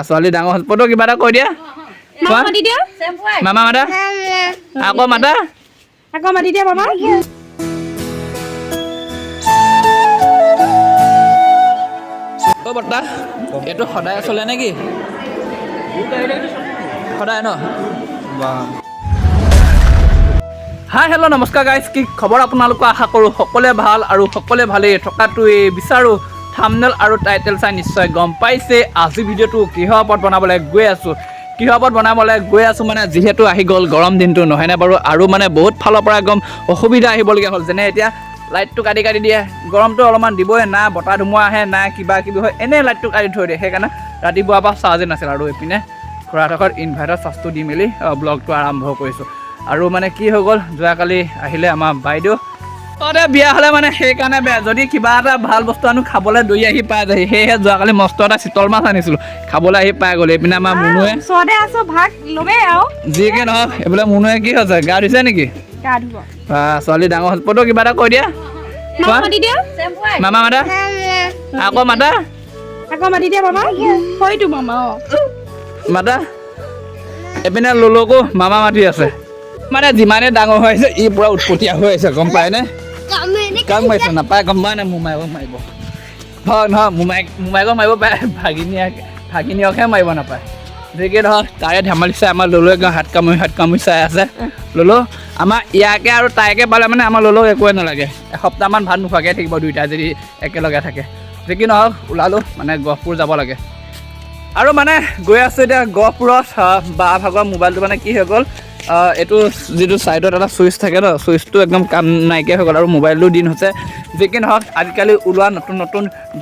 ছোৱালী ডাঙৰ হ'ল পটো কিবা এটা কৈ দিয়া মামা মাতা আকৌ মাতি দিয়া মামা অ বৰ্তা এইটো সদায় চলে নেকি সদায় ন হাই হেল্ল' নমস্কাৰ গাইজ কি খবৰ আপোনালোকক আশা কৰোঁ সকলোৱে ভাল আৰু সকলোৱে ভালেই থকাটোৱে বিচাৰোঁ থাম্বনেইল আৰু টাইটেল চাই নিশ্চয় গম পাইছে আজি ভিডিঅ'টো কিহৰ ওপৰত বনাবলৈ গৈ আছোঁ মানে যিহেতু আহি গ'ল গৰম দিনটো নহয়নে বাৰু আৰু মানে বহুত ফালৰ পৰা একদম অসুবিধা আহিবলগীয়া হ'ল যেনে এতিয়া লাইটটো কাটি দিয়ে গৰমটো অলপমান দিবই না বতাহ ধুমুহা আহে না কিবা কিবি হয় এনেই লাইটটো কাটি থৈ দিয়ে সেইকাৰণে ৰাতিপুৱাৰ পৰা চাৰ্জে নাছিল আৰু এইপিনে খুৰাহঁতৰ ইনভাৰ্টাৰ চাৰ্জটো দি মেলি ব্লগটো আৰম্ভ কৰিছোঁ আৰু মানে কি হৈ গ'ল যোৱাকালি আহিলে আমাৰ বাইদেউ বিয়া হ'লে মানে সেইকাৰণে বেয়া যদি কিবা এটা ভাল বস্তু আনো খাবলৈ দৈ আহি পাই যায় সেয়েহে যোৱাকালি মস্ত এটা চিতল মাছ আনিছিলোঁ খাবলৈ আহি পাই গ'ল এইপিনে আমাৰ মুনুৱে যিকে নহওক এইবোলে মুনুৱে কি হৈছে গা ধুইছে নেকি ছোৱালী ডাঙৰ হ'ল পটো কিবা এটা কৈ দিয়া মামা মাতা আকৌ মাতি দিয়া মাতা এইপিনে লুলুকো মামা মাতি আছে মানে যিমানে ডাঙৰ হৈ আহিছে ই পুৰা উৎপতীয়া হৈ আহিছে গম পায়নে কাক মাৰিছে নাপায় গম পায় নে মোমায়েকক মাৰিব হয় নহয় মোমায়েকক মাৰিব পাৰে ভাগিনীয়কহে মাৰিব নাপায় যিকে ধৰক তাৰে ধেমালি চাই আমাৰ লুলুৱে একদম হাত কামুৰি চাই আছে লুলু আমাৰ ইয়াকে আৰু তাইকে পালে মানে আমাৰ লুলুক একোৱে নালাগে এসপ্তাহমান ভাত নোখোৱাকৈ থাকিব দুইটা যদি একেলগে থাকে যি নহওক ওলালোঁ মানে গহপুৰ যাব লাগে আৰু মানে গৈ আছোঁ এতিয়া গহপুৰত বা ভাগৰ মোবাইলটো মানে কি হৈ গ'ল এইটো যিটো ছাইডত এটা ছুইচ থাকে ন ছুইচটো একদম কাম নাইকিয়া হৈ গ'ল আৰু মোবাইলটো দিন হৈছে যি কি নহওক আজিকালি ওলোৱা নতুন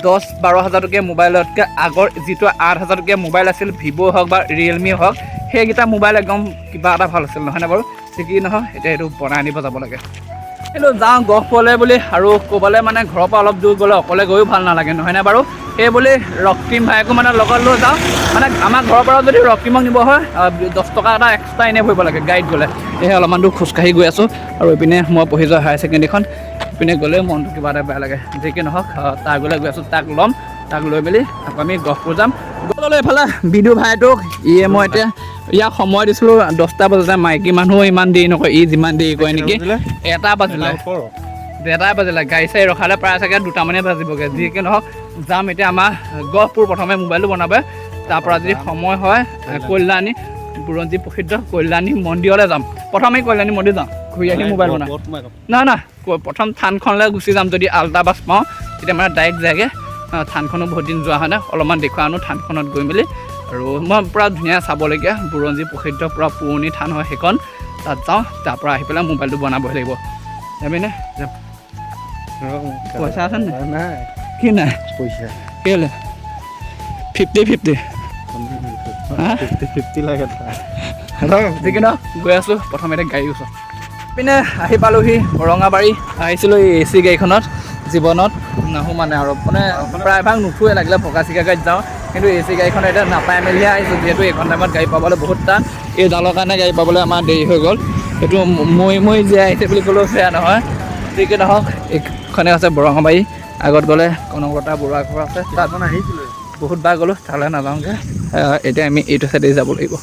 10-12 হাজাৰ টকীয়া মোবাইলতকৈ আগৰ যিটো 8 হাজাৰ টকীয়া মোবাইল আছিল ভিভ' হওক বা ৰিয়েলমি হওক সেইকেইটা মোবাইল একদম কিবা এটা ভাল আছিল নহয়নে বাৰু যি কি নহওক এতিয়া এইটো বনাই আনিব যাব লাগে কিন্তু যাওঁ গহপুৰলৈ বুলি আৰু ক'বলৈ মানে ঘৰৰ পৰা অলপ দূৰ গ'লে অকলে গৈও ভাল নালাগে নহয়নে বাৰু সেই বুলি ৰক্তিম ভাইকো মানে লগত লৈ যাওঁ মানে আমাৰ ঘৰৰ পৰা যদি ৰক্তিমক নিব হয় 10 টকা এটা এক্সট্ৰা এনেই ভৰিব লাগে গাড়ীত গ'লে সেয়েহে অলপমান দূৰ খোজকাঢ়ি গৈ আছোঁ আৰু এইপিনে মই পঢ়ি যোৱা হায়াৰ ছেকেণ্ডেৰীখন এইপিনে গ'লে মনটো কিবা এটা বেয়া লাগে যি কি নহওক তাৰ গ'লে গৈ আছোঁ তাক ল'ম তাক লৈ মেলি আকৌ আমি গহপুৰ যাম গ'লে এইফালে বিদু ভাইটোক মই এতিয়া ইয়াক সময় দিছিলোঁ 10টা বজাতে মাইকী মানুহো ইমান দেৰি নকয় ই যিমান দেৰি কৰে নেকি 1টা বাজিলে গাড়ী চাড়ী ৰখালে প্ৰায় চাগে 2টামানে বাজিবগৈ যি কি নহওক যাম এতিয়া আমাৰ গহপুৰ প্ৰথমে মোবাইলটো বনাব তাৰপৰা যদি সময় হয় কল্যাণী বুৰঞ্জী প্ৰসিদ্ধ কল্যাণী মন্দিৰলৈ যাম প্ৰথমে কল্যাণী মন্দিৰ যাম ঘূৰি আহি মোবাইল বনাম না প্ৰথম থানখনলৈ গুচি যাম যদি আল্টা বাছ পাওঁ তেতিয়া মানে ডাইৰেক্ট যায়গৈ থানখনো বহুত দিন যোৱা হয় নাই অলপমান দেখুৱাই আনো থানখনত গৈ মেলি আৰু মই পূৰা ধুনীয়া চাবলগীয়া বুৰঞ্জী প্ৰসিদ্ধ পূৰা পুৰণি থান হয় সেইখন তাত যাওঁ তাৰপৰা আহি পেলাই মোবাইলটো বনাবই লাগিব যাবিনে পইচা আছে নাই কি নাই পইচা কেলে 50-50 লাগে ঠিক ন গৈ আছোঁ প্ৰথমে এতিয়া গাড়ী ওচৰত পিনে আহি পালোঁহি বৰঙাবাৰী আহিছিলোঁ এই AC গাড়ীখনত জীৱনত নাহোঁ মানে আৰু মানে প্ৰায়ভাগ নুঠোৱে লাগিলে ভকা চিকা গাড়ীত যাওঁ কিন্তু AC গাড়ীখন এতিয়া নাপাই মেলিহে আহিছোঁ যিহেতু এইখন টাইমত গাড়ী পাবলৈ বহুত টান এই ডালৰ কাৰণে গাড়ী পাবলৈ আমাৰ দেৰি হৈ গ'ল সেইটো মই জীয়াই আহিছে বুলি ক'লেও বেয়া নহয় ঠিক নহওক এইখনে আছে বৰঙাবাৰী আগত গ'লে কনকলতা বৰুৱা ঘৰ আছে তাত মানে আহিছিলোঁ বহুত বাৰ গ'লোঁ তালৈ নাযাওঁগৈ এতিয়া আমি এইটো চাইডে যাব লাগিব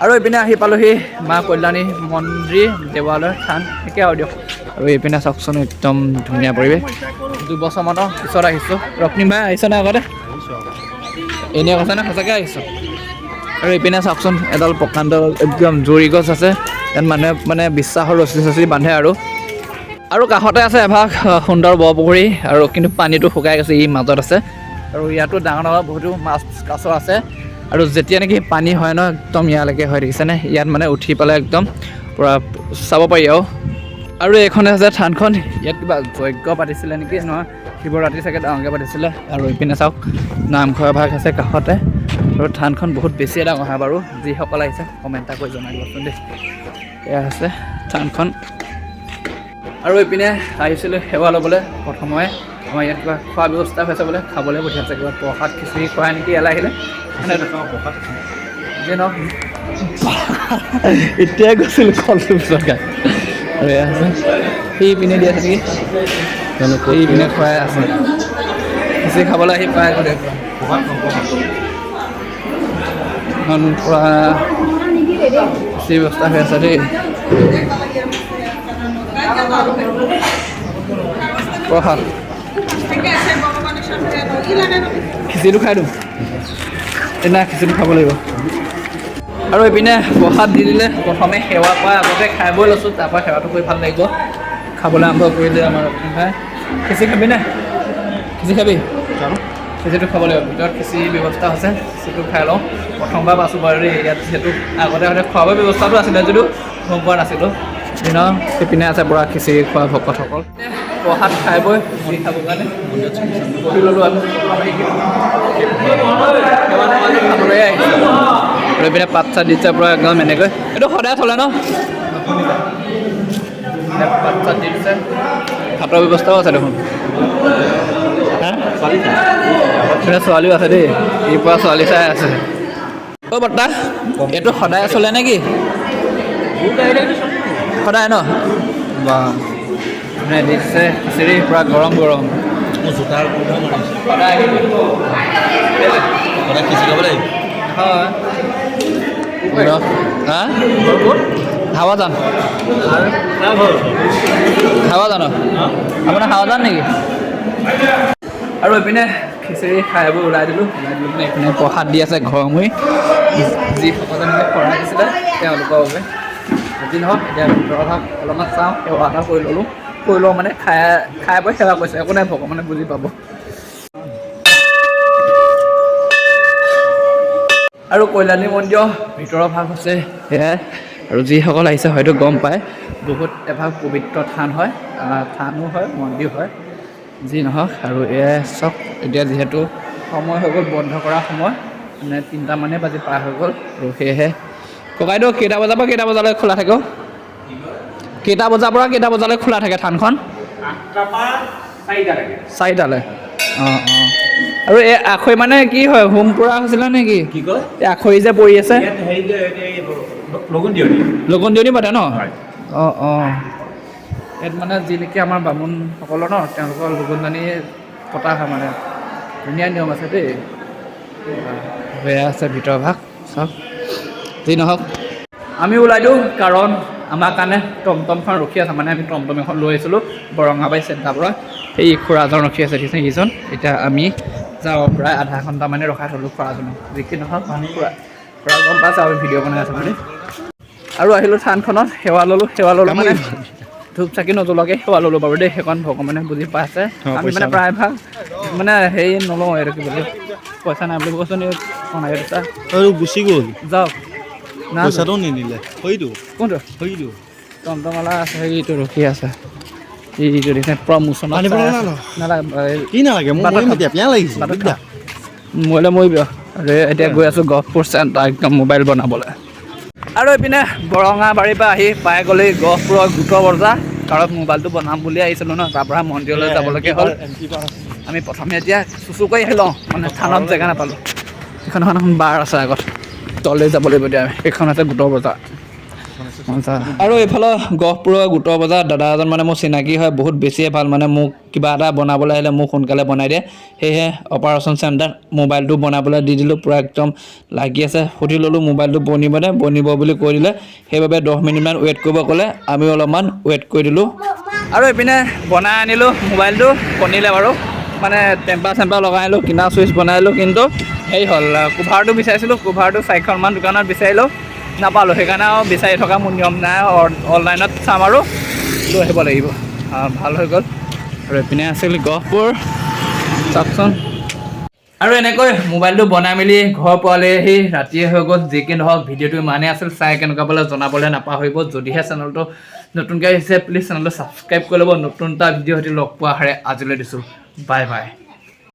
আৰু এইপিনে আহি পালোঁহি মা কল্যাণী মন্দিৰ দেৱালয় থান একে আৰু দিয়ক আৰু এইপিনে চাওকচোন একদম ধুনীয়া পৰিৱেশ 2 বছৰমানৰ পিছত আহিছোঁ ৰক্তিম ভাই আহিছ নে আগতে এনেই কৈছে নে সঁচাকৈ আহিছোঁ আৰু এইপিনে চাওকচোন এডাল প্ৰকাণ্ড একদম জুৰি গছ আছে ইয়াত মানুহে মানে বিশ্বাসৰ ৰছী বান্ধে আৰু কাষতে আছে এভাগ সুন্দৰ বৰপুখুৰী আৰু কিন্তু পানীটো শুকাই গৈছে ই মাজত আছে আৰু ইয়াতো ডাঙৰ বহুতো মাছ কাছ আছে আৰু যেতিয়া নেকি পানী হয় ন একদম ইয়ালৈকে হৈ দেখিছেনে ইয়াত মানে উঠি পেলাই একদম পূৰা চাব পাৰি আৰু এইখনে আছে থানখন ইয়াত কিবা যজ্ঞ পাতিছিলে নেকি নহয় শিৱৰাত্ৰি চাগে ডাঙৰকৈ পাতিছিলে আৰু ইপিনে চাওক নামঘৰ ভাগ আছে কাষতে আৰু থানখন বহুত বেছিয়ে ডাঙৰ হয় বাৰু যিসকল আহিছে কমেণ্ট এটা কৰি জনাই দিবচোন দেই এয়া আছে থানখন আৰু এইপিনে আহিছিলোঁ সেৱা ল'বলৈ প্ৰথমে আমাৰ ইয়াত কিবা খোৱা ব্যৱস্থা হৈছে বোলে খাবলৈ পঠিয়াইছে কিবা প্ৰসাদ খিচিৰি খুৱাই নেকি ইয়ালৈ আহিলে মানে প্ৰসাদ যে নহওক এতিয়াই গৈছিলোঁ কলটো পিছত গাই আৰু এয়া আছে সেইপিনে দি আছে নেকি সেইপিনে খুৱাই আছে খিচিৰি খাবলৈ আহি পাই গ'লে পূৰা খিচিৰি ব্যৱস্থা হৈ আছে দেই প্ৰসাদ খিচিৰিটো খাই দিওঁ এদিনা খিচিৰিটো খাব লাগিব আৰু এইপিনে প্ৰসাদ দি দিলে প্ৰথমে সেৱা কৰা আগতে খাই বৈ লৈছোঁ তাৰপৰা সেৱাটো কৰি ভাল লাগিব খাবলৈ আৰম্ভ কৰিলে আমাৰ খিচিৰি খাবি নে খিচিৰি খাবি খিচিৰিটো খাব লাগিব ভিতৰত খিচিৰি ব্যৱস্থা আছে খিচিৰিটো খাই লওঁ প্ৰথমবাৰ পাইছোঁ বাৰু দেই ইয়াত যিহেতু আগতে খোৱা বোৱা ব্যৱস্থাটো আছিলে যদিও গম পোৱা নাছিলোঁ সেইপিনে আছে পূৰা খিচিৰি খোৱা ভকতসকল প্ৰসাদ খাই বৈ খিচিৰি খাবৰ কাৰণে বহি ল'লোঁ আমি খাবলৈ আহিছোঁ আৰু এইপিনে পাত চাত দিছে পূৰা একদম এনেকৈ এইটো সদায় চলে ন পাত চাত দি দিছে ভাতৰ ব্যৱস্থাও আছে দেখোন ছোৱালীও আছে দেই ই পৰা ছোৱালী চাই আছে অ' বৰ্তা এইটো সদায় চলে নে কি সদায় ন বা মানে দিছে খিচিৰি পূৰা গৰম গৰম জোতাৰ সদায় খিচিৰি খাব লাগিব হয় হাৱাজান হাৱাজান আপোনাৰ হাৱাজান নেকি আৰু এইপিনে খিচিৰি খাই বৈ ওলাই দিলোঁ মানে এইপিনে প্ৰসাদ দি আছে ঘৰমুৰি যিসকলে মানে শৰাই দিছিলে তেওঁলোকৰ বাবে যি নহওক এতিয়া ভিতৰৰ ভাগ অলপমান চাওঁ সেৱা এটা কৰি লওঁ মানে খাই বৈ সেৱা কৰিছে একো নাই ভগৱানে বুজি পাব আৰু কল্যাণী মন্দিৰৰ ভিতৰৰ ভাগ হৈছে সেয়াই আৰু যিসকল আহিছে হয়তো গম পায় বহুত এভাগ পবিত্ৰ থান হয় থানো হয় মন্দিৰ হয় যি নহওক আৰু এয়াই চাওক এতিয়া যিহেতু সময় হৈ গ'ল বন্ধ কৰা সময় মানে 3টা মানে বাজি পাৰ হৈ গ'ল আৰু সেয়েহে ককাইদেউ কেইটা বজাৰ পৰা কেইটা বজালৈ খোলা থাকে কেইটা বজাৰ পৰা কেইটা বজালৈ খোলা থাকে থানখন 8টাৰ পৰা 4টালৈ অঁ আৰু এই আখৈ মানে কি হয় হোম পুৰা হৈছিলে নে কি কয় এই আখৈ যে পৰি আছে লগুণ দিয়নি পাতে ন অঁ ইয়াত মানে যি নেকি আমাৰ বামুণসকলৰ ন তেওঁলোকৰ লগুণদানি পতা হয় মানে ধুনীয়া নিয়ম আছে দেই বেয়া আছে ভিতৰ ভাগ চাওক যি নহওক আমি ওলাই দিওঁ কাৰণ আমাৰ কাৰণে টমটমখন ৰখি আছে মানে আমি টমটম এখন লৈ আহিছিলোঁ বৰঙাবাৰী চেণ্টাৰৰ পৰা সেই খুৰাজন ৰখি আছে দেখিছে সেইজন এতিয়া আমি যাওঁ প্ৰায় আধা ঘণ্টা মানে ৰখাই থ'লোঁ খুৰাজনক যি নহওক খুৰা গম পাইছে আমি ভিডিঅ' বনাই আছোঁ বুলি আৰু আহিলোঁ থানখনত সেৱা ল'লোঁ মানে ধূপ চাকি নজ্বলোৱাকৈ সেৱা ল'লোঁ বাৰু দেই সেইখন ভগৱানে বুজি পাইছে আমি মানে প্ৰায়ভাগ মানে হেৰি নলওঁ এইটো কি বুলি পইচা নাই বুলি কৈছোঁ বনাই দিছা আৰু গুচি গ'ল যাওক পইচাটো নিদিলে হয়তো কোনটো হয়তো টমটমৱালা আছে সেইটো ৰখি আছে এইটো দেখিছে প্ৰমোচন কি নালাগে মৰিলে মৰিব আৰু এতিয়া গৈ আছোঁ গহপুৰ চেণ্টাৰ একদম মোবাইল বনাবলৈ আৰু এইপিনে বৰঙাবাৰীৰ পৰা আহি পাই গ'লেই গহপুৰৰ গোটৰ বজাৰ কাৰণ মোবাইলটো বনাম বুলি আহিছিলোঁ ন তাৰপৰা মন্দিৰলৈ যাবলগীয়া হ'ল আমি প্ৰথমে এতিয়া চুচু কৰি আহি লওঁ মানে থানত জেগা নাপালোঁ সেইখন এখন বাৰ আছে আগত তললৈ যাব লাগিব এতিয়া সেইখন আছে গোটৰ বজাৰ আৰু এইফালে গহপুৰৰ গোটৰ বজাৰ দাদা এজন মানে মোৰ চিনাকি হয় বহুত বেছিয়ে ভাল মানে মোক কিবা এটা বনাবলৈ আহিলে মোক সোনকালে বনাই দিয়ে সেয়েহে অপাৰেশ্যন চেণ্টাৰ মোবাইলটো বনাবলৈ দি দিলোঁ পূৰা একদম লাগি আছে সুধি ল'লোঁ মোবাইলটো বনিব বুলি কৈ দিলে সেইবাবে 10 মিনিটমান ৱেইট কৰিব ক'লে আমি অলপমান ৱেইট কৰি দিলোঁ আৰু এইপিনে বনাই আনিলোঁ মোবাইলটো বনিলে বাৰু মানে টেম্পাৰ লগাই আনিলোঁ কিনা চুইচ বনাই দিলোঁ কিন্তু হেৰি হ'ল কভাৰটো বিচাৰিছিলোঁ কভাৰটো 4খনমান দোকানত বিচাৰিলোঁ নাপালোঁ সেইকাৰণে আৰু বিচাৰি থকা মোৰ নিয়ম নাই অনলাইনত চাম আৰু লৈ আহিব লাগিব ভাল হৈ গ'ল আৰু এইপিনে আছিল গহপুৰ চাওকচোন আৰু এনেকৈ মোবাইলটো বনাই মেলি ঘৰ পোৱালেহি ৰাতিয়ে হৈ গ'ল। যি কি নহওক ভিডিঅ'টো ইমানেই আছিল, চাই কেনেকুৱা পালে জনাবলৈ নাপাহৰিব। যদিহে চেনেলটো নতুনকৈ আহিছে প্লিজ চেনেলটো ছাবস্ক্ৰাইব কৰি ল'ব। নতুন এটা ভিডিঅ' সৈতে লগ পোৱা হাৰে আজিলৈ দিছোঁ, বাই বাই।